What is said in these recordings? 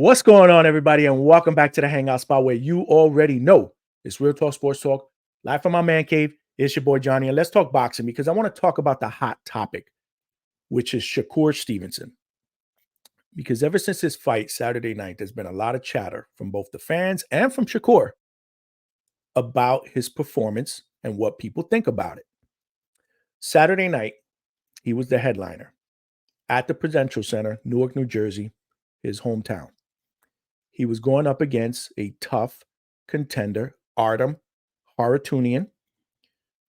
What's going on, everybody, and welcome back to the Hangout Spot where you already know it's Real Talk Sports Talk, live from my man cave. It's your boy Johnny, and let's talk boxing because I want to talk about the hot topic, which is Shakur Stevenson. Because ever since his fight Saturday night, there's been a lot of chatter from both the fans and from Shakur about his performance and what people think about it. Saturday night, he was the headliner at the Prudential Center, Newark, New Jersey, his hometown. He was going up against a tough contender, Artem, who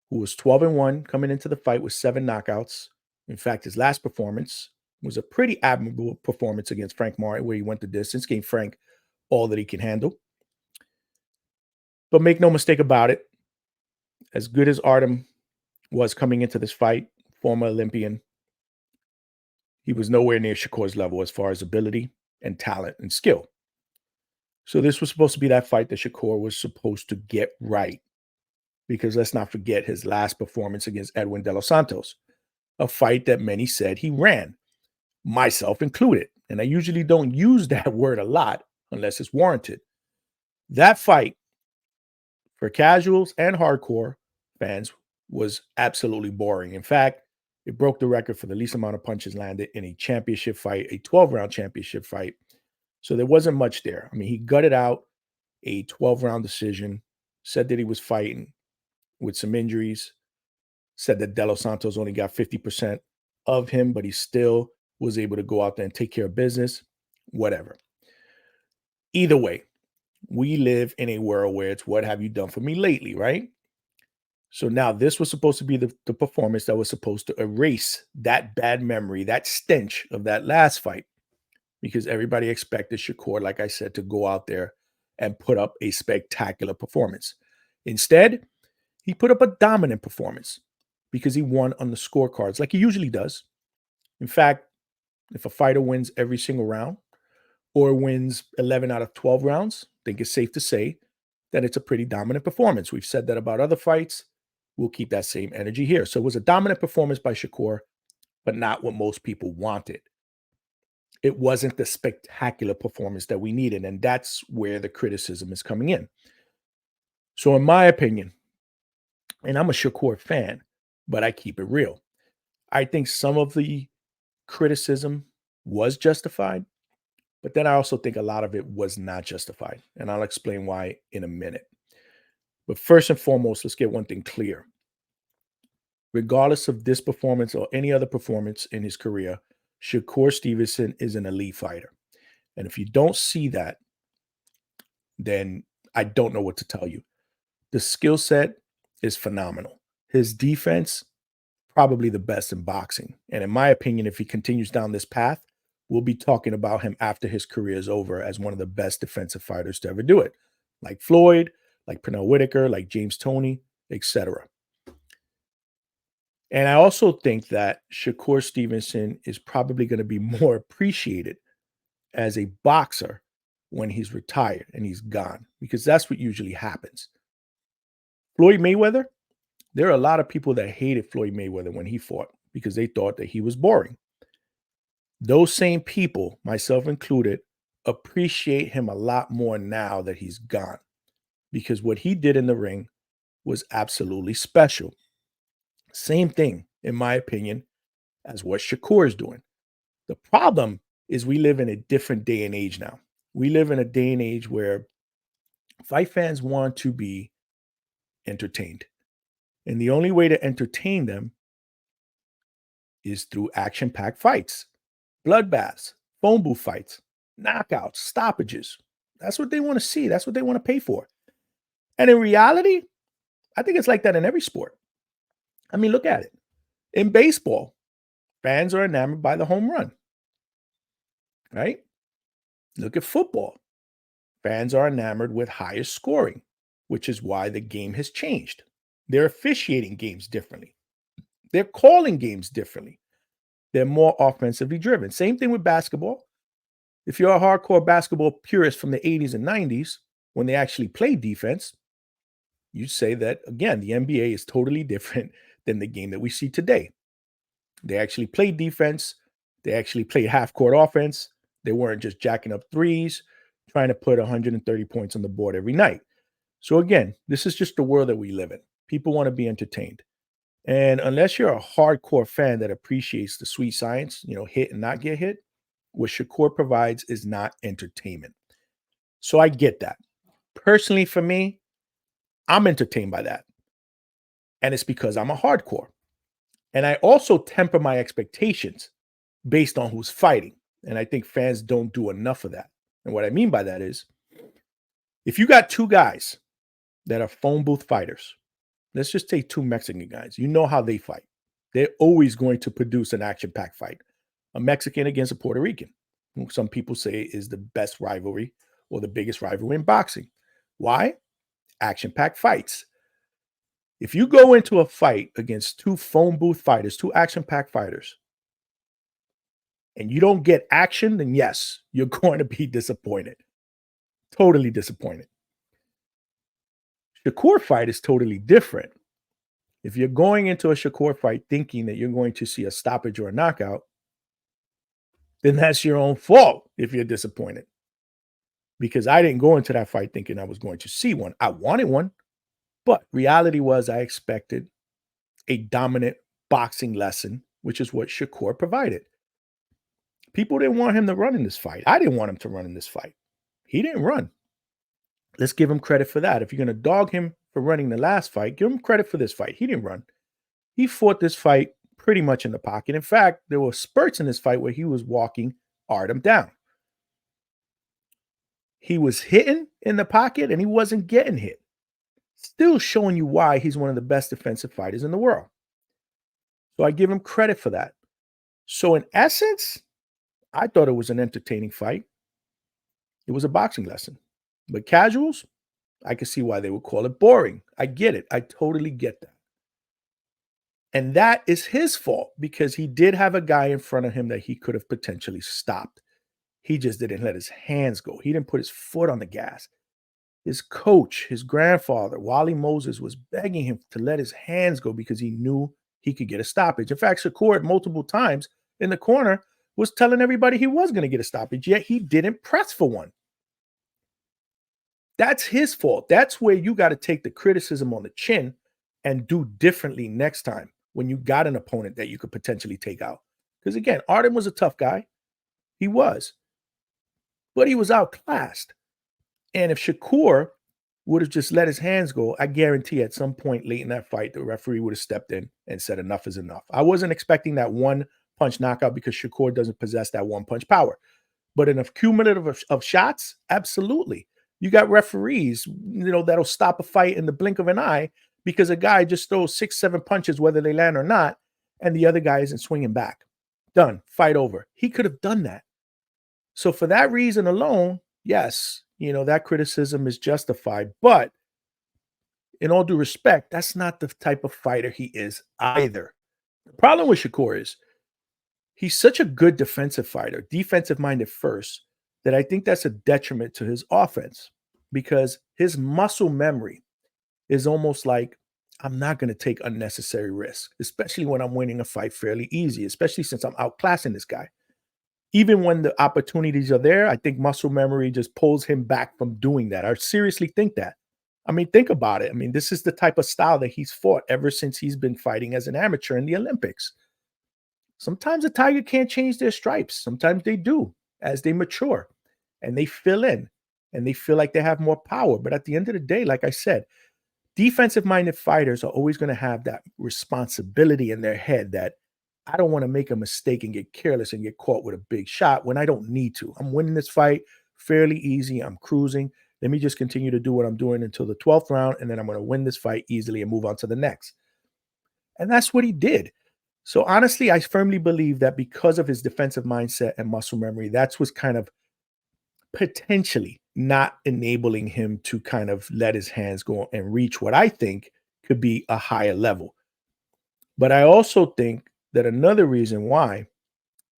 was 12-1 coming into the fight with 7 knockouts. In fact, his last performance was a pretty admirable performance against Frank Martin, where he went the distance, gave Frank all that he can handle. But make no mistake about it, as good as Artem was coming into this fight, former Olympian, he was nowhere near Shakur's level as far as ability and talent and skill. So this was supposed to be that fight that Shakur was supposed to get right. Because let's not forget his last performance against Edwin De Los Santos, a fight that many said he ran, myself included. And I usually don't use that word a lot unless it's warranted. That fight, for casuals and hardcore fans, was absolutely boring. In fact, it broke the record for the least amount of punches landed in a championship fight, a 12-round championship fight. So there wasn't much there. I mean, he gutted out a 12-round decision, said that he was fighting with some injuries, said that De Los Santos only got 50% of him, but he still was able to go out there and take care of business, whatever. Either way, we live in a world where it's what have you done for me lately, right? So now this was supposed to be the performance that was supposed to erase that bad memory, that stench of that last fight, because everybody expected Shakur, like I said, to go out there and put up a spectacular performance. Instead, he put up a dominant performance because he won on the scorecards like he usually does. In fact, if a fighter wins every single round or wins 11 out of 12 rounds, I think it's safe to say that it's a pretty dominant performance. We've said that about other fights. We'll keep that same energy here. So it was a dominant performance by Shakur, but not what most people wanted. It wasn't the spectacular performance that we needed, and that's where the criticism is coming in. So in my opinion, and I'm a Shakur fan, but I keep it real, I think some of the criticism was justified, but then I also think a lot of it was not justified, and I'll explain why in a minute. But first and foremost, let's get one thing clear. Regardless of this performance or any other performance in his career, Shakur Stevenson is an elite fighter. And if you don't see that, then I don't know what to tell you. The skill set is phenomenal. His defense, probably the best in boxing. And in my opinion, if he continues down this path, we'll be talking about him after his career is over as one of the best defensive fighters to ever do it. Like Floyd, like Pernell Whitaker, like James Toney, etc. And I also think that Shakur Stevenson is probably going to be more appreciated as a boxer when he's retired and he's gone, because that's what usually happens. Floyd Mayweather, there are a lot of people that hated Floyd Mayweather when he fought because they thought that he was boring. Those same people, myself included, appreciate him a lot more now that he's gone, because what he did in the ring was absolutely special. Same thing, in my opinion, as what Shakur is doing. The problem is we live in a different day and age now. We live in a day and age where fight fans want to be entertained. And the only way to entertain them is through action-packed fights, bloodbaths, phone booth fights, knockouts, stoppages. That's what they want to see. That's what they want to pay for. And in reality, I think it's like that in every sport. I mean, look at it. In baseball, fans are enamored by the home run, right? Look at football. Fans are enamored with higher scoring, which is why the game has changed. They're officiating games differently. They're calling games differently. They're more offensively driven. Same thing with basketball. If you're a hardcore basketball purist from the 80s and 90s, when they actually played defense, you'd say that, again, the NBA is totally different than the game that we see today. They actually played defense. They actually played half-court offense. They weren't just jacking up threes, trying to put 130 points on the board every night. So again, this is just the world that we live in. People want to be entertained. And unless you're a hardcore fan that appreciates the sweet science, hit and not get hit, what Shakur provides is not entertainment. So I get that. Personally, for me, I'm entertained by that. And it's because I'm a hardcore. And I also temper my expectations based on who's fighting. And I think fans don't do enough of that. And what I mean by that is if you got two guys that are phone booth fighters, let's just take two Mexican guys. You know how they fight. They're always going to produce an action-packed fight. A Mexican against a Puerto Rican, who some people say is the best rivalry or the biggest rivalry in boxing. Why? Action-packed fights. If you go into a fight against two phone booth fighters, two action-packed fighters, and you don't get action, then yes, you're going to be disappointed. Totally disappointed. Shakur fight is totally different. If you're going into a Shakur fight thinking that you're going to see a stoppage or a knockout, then that's your own fault if you're disappointed. Because I didn't go into that fight thinking I was going to see one. I wanted one, but reality was I expected a dominant boxing lesson, which is what Shakur provided. People didn't want him to run in this fight. I didn't want him to run in this fight. He didn't run. Let's give him credit for that. If you're going to dog him for running the last fight, give him credit for this fight. He didn't run. He fought this fight pretty much in the pocket. In fact, there were spurts in this fight where he was walking Artem down. He was hitting in the pocket and he wasn't getting hit. Still showing you why he's one of the best defensive fighters in the world. So I give him credit for that. So in essence, I thought it was an entertaining fight. It was a boxing lesson. But casuals, I can see why they would call it boring. I get it. I totally get that. And that is his fault because he did have a guy in front of him that he could have potentially stopped. He just didn't let his hands go. He didn't put his foot on the gas. His coach, his grandfather, Wally Moses, was begging him to let his hands go because he knew he could get a stoppage. In fact, Shakur multiple times in the corner was telling everybody he was going to get a stoppage, yet he didn't press for one. That's his fault. That's where you got to take the criticism on the chin and do differently next time when you got an opponent that you could potentially take out. Because again, Artem was a tough guy. He was. But he was outclassed. And if Shakur would have just let his hands go, I guarantee at some point late in that fight, the referee would have stepped in and said enough is enough. I wasn't expecting that one punch knockout because Shakur doesn't possess that one punch power. But in a cumulative of shots, absolutely. You got referees, that'll stop a fight in the blink of an eye because a guy just throws 6, 7 punches, whether they land or not, and the other guy isn't swinging back. Done. Fight over. He could have done that. So for that reason alone, yes, that criticism is justified. But in all due respect, that's not the type of fighter he is either. The problem with Shakur is he's such a good defensive fighter, defensive-minded first, that I think that's a detriment to his offense because his muscle memory is almost like, I'm not going to take unnecessary risks, especially when I'm winning a fight fairly easy, especially since I'm outclassing this guy. Even when the opportunities are there, I think muscle memory just pulls him back from doing that. I seriously think that. I mean, think about it. I mean, this is the type of style that he's fought ever since he's been fighting as an amateur in the Olympics. Sometimes a tiger can't change their stripes. Sometimes they do as they mature and they fill in and they feel like they have more power. But at the end of the day, like I said, defensive-minded fighters are always going to have that responsibility in their head that I don't want to make a mistake and get careless and get caught with a big shot when I don't need to. I'm winning this fight fairly easy. I'm cruising. Let me just continue to do what I'm doing until the 12th round, and then I'm going to win this fight easily and move on to the next. And that's what he did. So honestly, I firmly believe that because of his defensive mindset and muscle memory, that's what's kind of potentially not enabling him to kind of let his hands go and reach what I think could be a higher level. But I also think that another reason why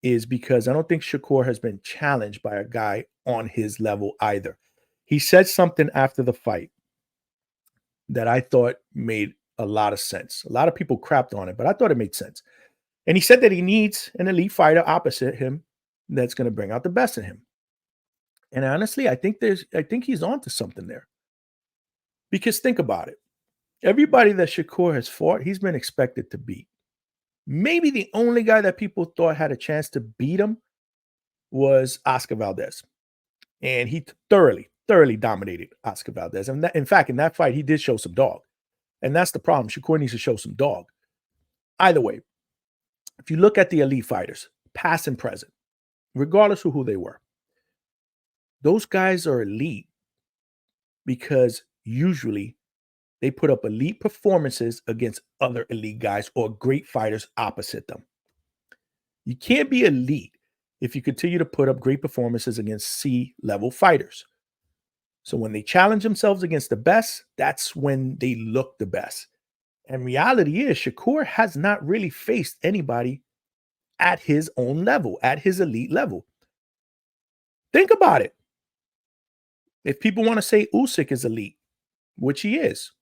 is because I don't think Shakur has been challenged by a guy on his level either. He said something after the fight that I thought made a lot of sense. A lot of people crapped on it, but I thought it made sense. And he said that he needs an elite fighter opposite him that's going to bring out the best in him. And honestly, I think he's onto something there. Because think about it. Everybody that Shakur has fought, he's been expected to beat. Maybe the only guy that people thought had a chance to beat him was Oscar Valdez. And he thoroughly dominated Oscar Valdez. And in fact, in that fight, he did show some dog. And that's the problem. Shakur needs to show some dog. Either way, if you look at the elite fighters, past and present, regardless of who they were, those guys are elite because usually they put up elite performances against other elite guys or great fighters opposite them. You can't be elite if you continue to put up great performances against C-level fighters. So when they challenge themselves against the best, that's when they look the best. And reality is, Shakur has not really faced anybody at his own level, at his elite level. Think about it. If people want to say Usyk is elite, which he is,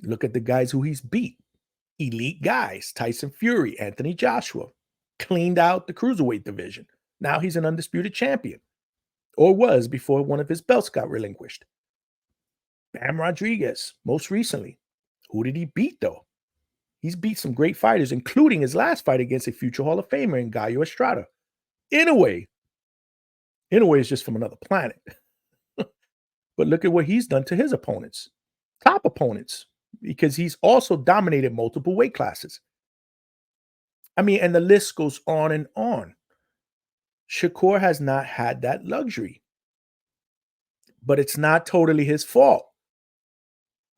look at the guys who he's beat. Elite guys, Tyson Fury, Anthony Joshua, cleaned out the cruiserweight division. Now he's an undisputed champion, or was before one of his belts got relinquished. Bam Rodriguez, most recently. Who did he beat, though? He's beat some great fighters, including his last fight against a future Hall of Famer in Gallo Estrada. In a way, it's just from another planet. But look at what he's done to his opponents, top opponents, because he's also dominated multiple weight classes. I mean, and the list goes on and on. Shakur has not had that luxury, but it's not totally his fault.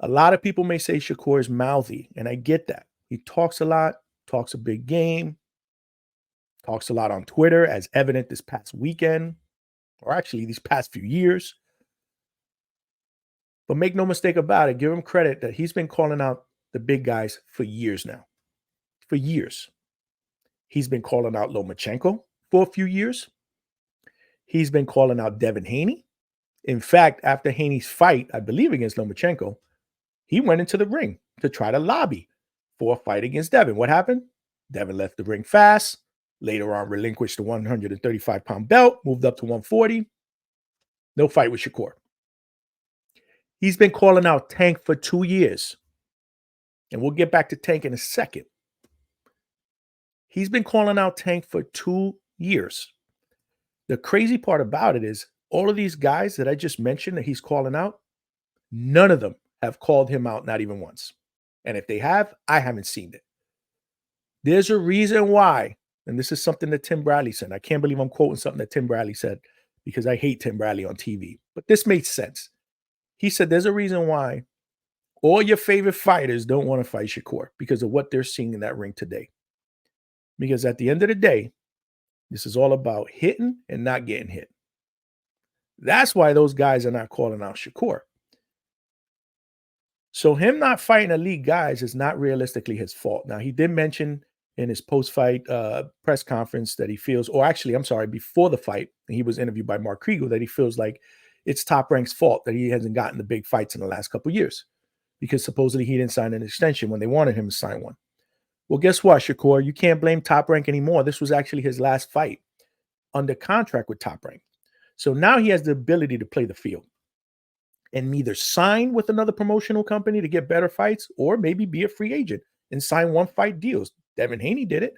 A lot of people may say Shakur is mouthy, and I get that. He talks a lot, talks a big game, talks a lot on Twitter, as evident this past weekend, or actually these past few years. But make no mistake about it, give him credit that he's been calling out the big guys for years now. For years. He's been calling out Lomachenko for a few years. He's been calling out Devin Haney. In fact, after Haney's fight, I believe against Lomachenko, he went into the ring to try to lobby for a fight against Devin. What happened? Devin left the ring fast. Later on, relinquished the 135-pound belt, moved up to 140. No fight with Shakur. He's been calling out Tank for 2 years. And we'll get back to Tank in a second. He's been calling out Tank for 2 years. The crazy part about it is all of these guys that I just mentioned that he's calling out, none of them have called him out, not even once. And if they have, I haven't seen it. There's a reason why, and this is something that Tim Bradley said. I can't believe I'm quoting something that Tim Bradley said because I hate Tim Bradley on TV. But this makes sense. He said there's a reason why all your favorite fighters don't want to fight Shakur because of what they're seeing in that ring today. Because at the end of the day, this is all about hitting and not getting hit. That's why those guys are not calling out Shakur. So him not fighting elite guys is not realistically his fault. Now, he did mention in his post-fight press conference that he feels, or actually, I'm sorry, before the fight, he was interviewed by Mark Kriegel, that he feels like it's Top Rank's fault that he hasn't gotten the big fights in the last couple of years because supposedly he didn't sign an extension when they wanted him to sign one. Well, guess what, Shakur? You can't blame Top Rank anymore. This was actually his last fight under contract with Top Rank. So now he has the ability to play the field and either sign with another promotional company to get better fights or maybe be a free agent and sign one-fight deals. Devin Haney did it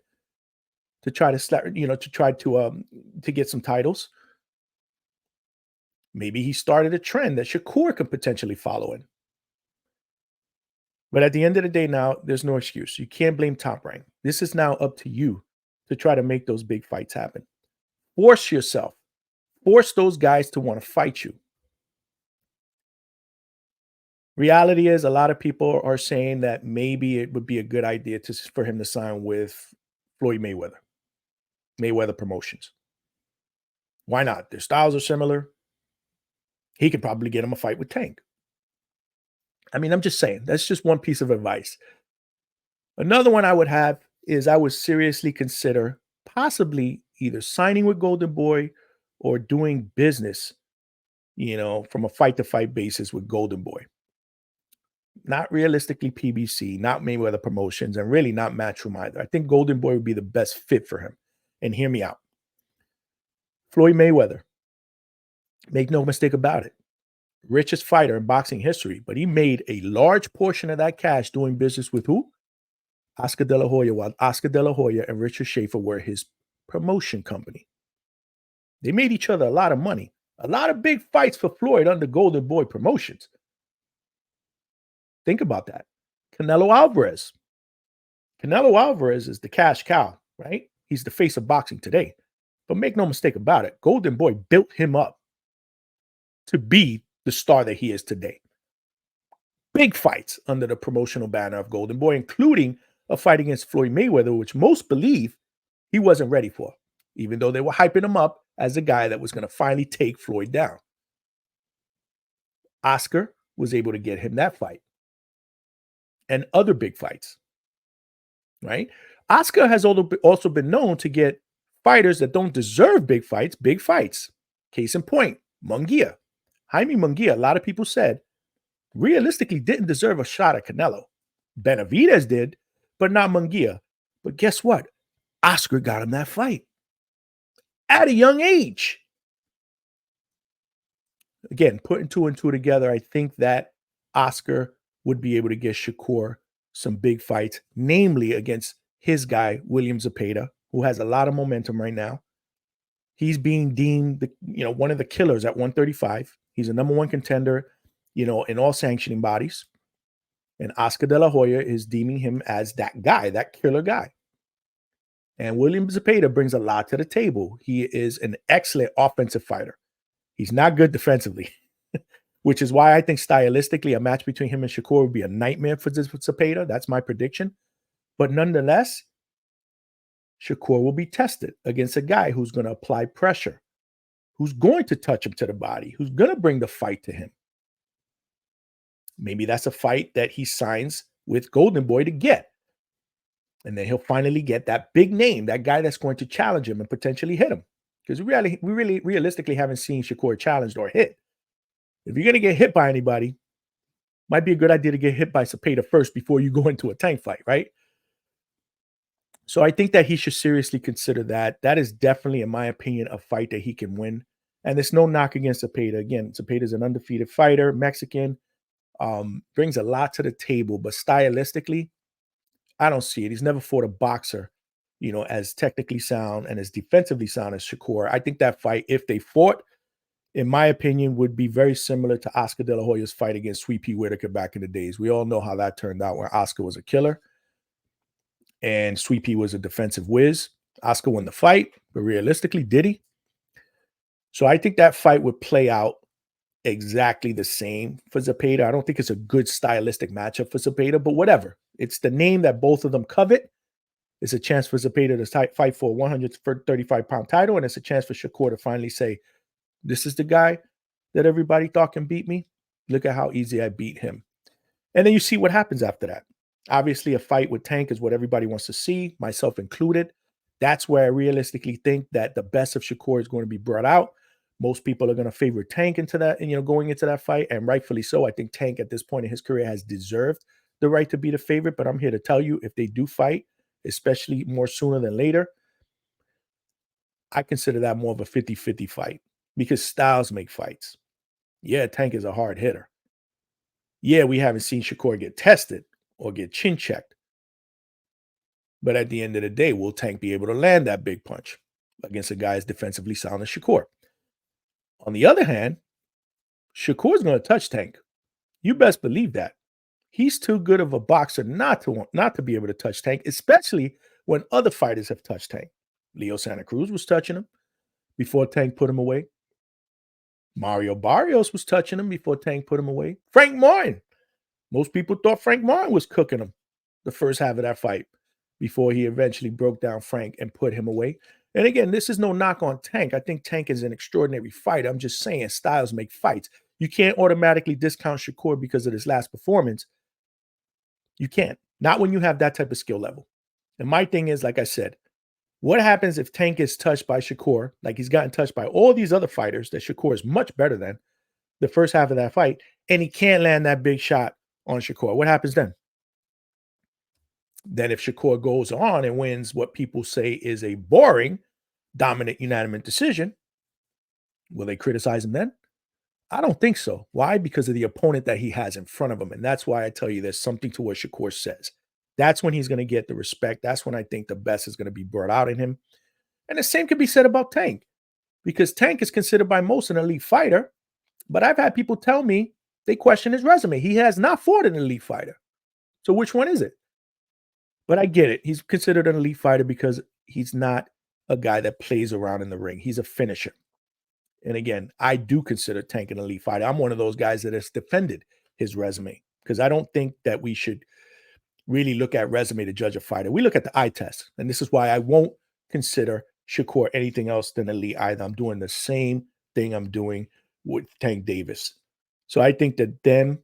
to try to get some titles. Maybe he started a trend that Shakur could potentially follow in. But at the end of the day now, there's no excuse. You can't blame Top Rank. This is now up to you to try to make those big fights happen. Force yourself. Force those guys to want to fight you. Reality is a lot of people are saying that maybe it would be a good idea for him to sign with Floyd Mayweather. Mayweather Promotions. Why not? Their styles are similar. He could probably get him a fight with Tank. I mean, I'm just saying, that's just one piece of advice. Another one I would have is I would seriously consider possibly either signing with Golden Boy or doing business, from a fight-to-fight basis with Golden Boy. Not realistically PBC, not Mayweather Promotions, and really not Matchroom either. I think Golden Boy would be the best fit for him. And hear me out. Floyd Mayweather, make no mistake about it, richest fighter in boxing history, but he made a large portion of that cash doing business with who? Oscar De La Hoya, while Oscar De La Hoya and Richard Schaefer were his promotion company. They made each other a lot of money. A lot of big fights for Floyd under Golden Boy Promotions. Think about that. Canelo Alvarez. Canelo Alvarez is the cash cow, right? He's the face of boxing today. But make no mistake about it, Golden Boy built him up to be the star that he is today. Big fights under the promotional banner of Golden Boy, including a fight against Floyd Mayweather, which most believe he wasn't ready for, even though they were hyping him up as the guy that was going to finally take Floyd down. Oscar was able to get him that fight and other big fights, right? Oscar has also been known to get fighters that don't deserve big fights. Case in point, Munguia. Jaime Munguia, a lot of people said, realistically didn't deserve a shot at Canelo. Benavidez did, but not Munguia. But guess what? Oscar got him that fight at a young age. Again, putting two and two together, I think that Oscar would be able to get Shakur some big fights, namely against his guy, William Zepeda, who has a lot of momentum right now. He's being deemed one of the killers at 135. He's a number one contender, in all sanctioning bodies. And Oscar De La Hoya is deeming him as that guy, that killer guy. And William Zepeda brings a lot to the table. He is an excellent offensive fighter. He's not good defensively, which is why I think stylistically a match between him and Shakur would be a nightmare for Zepeda. That's my prediction. But nonetheless, Shakur will be tested against a guy who's going to apply pressure, who's going to touch him to the body, who's going to bring the fight to him. Maybe that's a fight that he signs with Golden Boy to get. And then he'll finally get that big name, that guy that's going to challenge him and potentially hit him. Because we really realistically haven't seen Shakur challenged or hit. If you're going to get hit by anybody, might be a good idea to get hit by Zepeda first before you go into a tank fight, right? So I think that he should seriously consider that. That is definitely, in my opinion, a fight that he can win. And there's no knock against Zepeda. Again, Zepeda is an undefeated fighter, Mexican, brings a lot to the table, but stylistically, I don't see it. He's never fought a boxer, as technically sound and as defensively sound as Shakur. I think that fight, if they fought, in my opinion, would be very similar to Oscar De La Hoya's fight against Sweet Pea Whitaker back in the days. We all know how that turned out, where Oscar was a killer and Sweet Pea was a defensive whiz. Oscar won the fight, but realistically, did he? So I think that fight would play out exactly the same for Zepeda. I don't think it's a good stylistic matchup for Zepeda, but whatever. It's the name that both of them covet. It's a chance for Zepeda to fight for a 135-pound title, and it's a chance for Shakur to finally say, this is the guy that everybody thought can beat me. Look at how easy I beat him. And then you see what happens after that. Obviously, a fight with Tank is what everybody wants to see, myself included. That's where I realistically think that the best of Shakur is going to be brought out. Most people are going to favor Tank into that, and going into that fight, and rightfully so. I think Tank at this point in his career has deserved the right to be the favorite, but I'm here to tell you, if they do fight, especially more sooner than later, I consider that more of a 50-50 fight because styles make fights. Yeah, Tank is a hard hitter. Yeah, we haven't seen Shakur get tested or get chin checked. But at the end of the day, will Tank be able to land that big punch against a guy as defensively sound as Shakur? On the other hand, Shakur's going to touch Tank. You best believe that. He's too good of a boxer not to be able to touch Tank, especially when other fighters have touched Tank. Leo Santa Cruz was touching him before Tank put him away. Mario Barrios was touching him before Tank put him away. Frank Martin. Most people thought Frank Martin was cooking him the first half of that fight before he eventually broke down Frank and put him away. And again, this is no knock on Tank. I think Tank is an extraordinary fighter. I'm just saying styles make fights. You can't automatically discount Shakur because of his last performance. You can't. Not when you have that type of skill level. And my thing is, like I said, what happens if Tank is touched by Shakur, like he's gotten touched by all these other fighters that Shakur is much better than the first half of that fight, and he can't land that big shot on Shakur? What happens then? Then if Shakur goes on and wins what people say is a boring, dominant, unanimous decision, Will they criticize him then? I don't think so. Why? Because of the opponent that he has in front of him. And that's why I tell you there's something to what Shakur says. That's when he's going to get the respect. That's when I think the best is going to be brought out in him. And the same could be said about Tank, because Tank is considered by most an elite fighter. But I've had people tell me they question his resume. He has not fought an elite fighter. So which one is it? But I get it. He's considered an elite fighter because he's not a guy that plays around in the ring. He's a finisher. And again, I do consider Tank an elite fighter. I'm one of those guys that has defended his resume because I don't think that we should really look at resume to judge a fighter. We look at the eye test. And this is why I won't consider Shakur anything else than elite either. I'm doing the same thing I'm doing with Tank Davis. So I think that them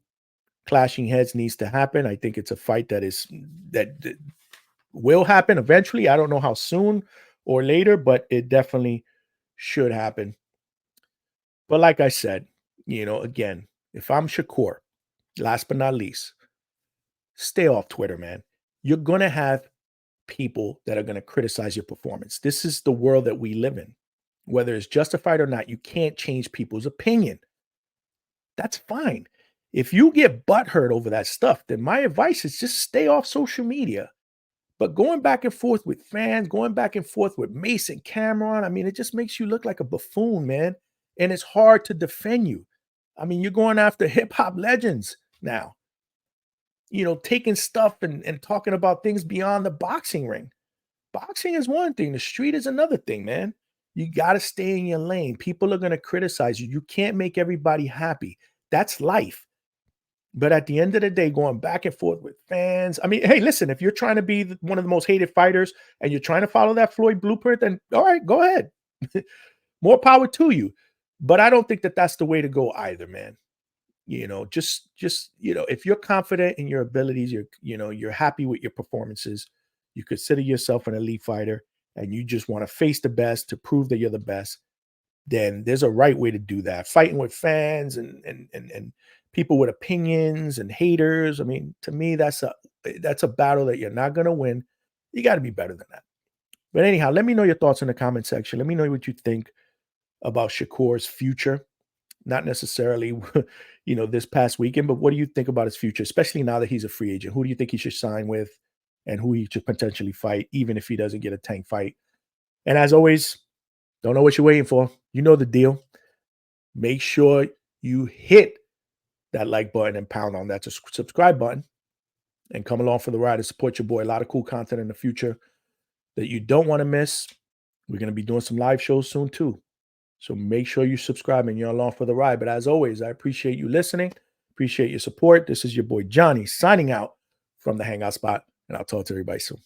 clashing heads needs to happen. I think it's a fight that will happen eventually. I don't know how soon or later, but it definitely should happen. But like I said, again, if I'm Shakur, last but not least, stay off Twitter, man. You're going to have people that are going to criticize your performance. This is the world that we live in. Whether it's justified or not, you can't change people's opinion. That's fine. If you get butthurt over that stuff, then my advice is just stay off social media. But going back and forth with fans, going back and forth with Mason Cameron, I mean, it just makes you look like a buffoon, man. And it's hard to defend you. I mean, you're going after hip hop legends now, taking stuff and talking about things beyond the boxing ring. Boxing is one thing, the street is another thing, man. You got to stay in your lane. People are going to criticize you. You can't make everybody happy. That's life. But at the end of the day, going back and forth with fans, I mean, hey, listen, if you're trying to be one of the most hated fighters and you're trying to follow that Floyd blueprint, then all right, go ahead. More power to you. But I don't think that that's the way to go either, man. Just if you're confident in your abilities, you're happy with your performances, you consider yourself an elite fighter, and you just want to face the best to prove that you're the best, then there's a right way to do that. Fighting with fans and people with opinions and haters. I mean, to me, that's a battle that you're not going to win. You got to be better than that. But anyhow, let me know your thoughts in the comment section. Let me know what you think about Shakur's future. Not necessarily, this past weekend, but what do you think about his future, especially now that he's a free agent? Who do you think he should sign with and who he should potentially fight, even if he doesn't get a Tank fight? And as always, don't know what you're waiting for. You know the deal. Make sure you hit that like button and pound on that subscribe button and come along for the ride and support your boy. A lot of cool content in the future that you don't want to miss. We're going to be doing some live shows soon too. So make sure you subscribe and you're along for the ride. But as always, I appreciate you listening. Appreciate your support. This is your boy Johnny signing out from the Hangout Spot, and I'll talk to everybody soon.